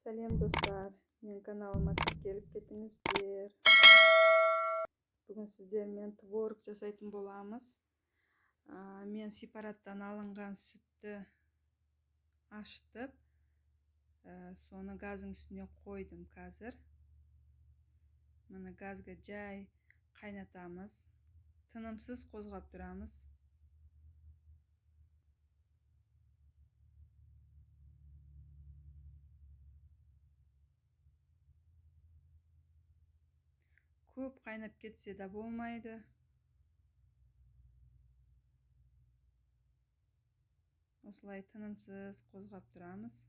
Сәлем достар, мен каналыма келіп кетіңіздер. Бүгін сіздермен творог жасайтын боламыз. Мен сепараттан алынған сүтті ашытып, соны газдың үстіне қойдым қазір. Мына газға жай қайнатамыз. Тынымсыз қозғап тұрамыз. Көп қайнап кетсе де болмайды. Осылай тынымсыз қозғап тұрамыз.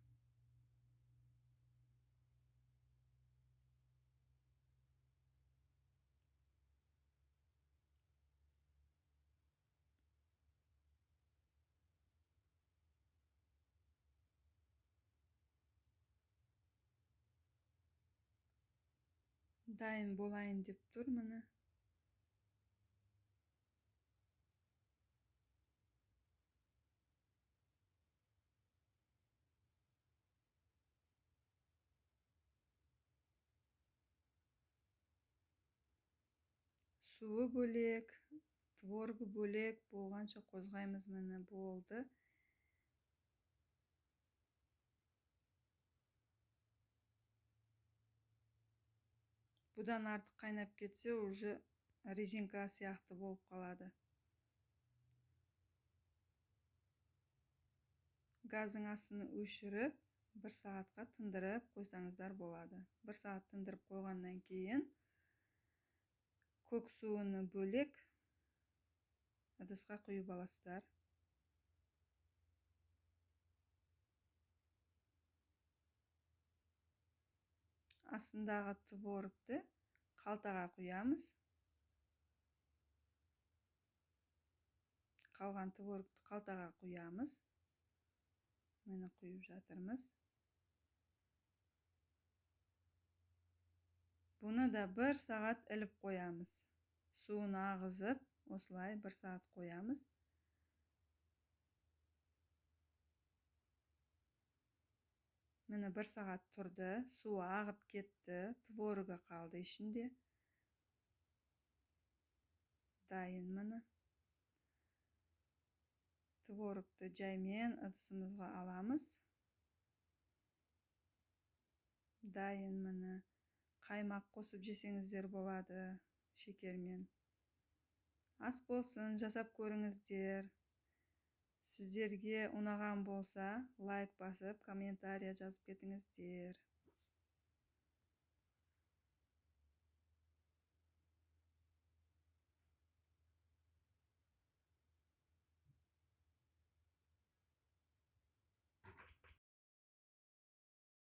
Дайын болайын деп тұр міне. Суы бөлек, творогы бөлек болғанша қозғаймыз, міне болды. Бұдан артық қайнап кетсе, уже резинка сияқты болып қалады. Газдың астын өшіріп, 1 сағатқа тындырып қойсаңыздар болады. 1 сағат тындырып қойғаннан кейін көк суыны бөлек ыдысқа құйып аласыздар. Астындағы творогты қалтаға құямыз. Қалған творогты қалтаға құямыз. Мені құйып жатырмыз. Бұны да 1 сағат іліп қоямыз. Суын ағызып, осылай 1 сағат қоямыз. Мені 1 сағат тұрды, суы ағып кетті, творогы қалды ішінде. Дайын мені. Творогты жаймен ыдысымызға аламыз. Дайын мені. Қаймақ қосып жесеңіздер болады, шекермен. Ас болсын, жасап көріңіздер. Сіздерге ұнаған болса, лайк басып, комментария жазып кетіңіздер.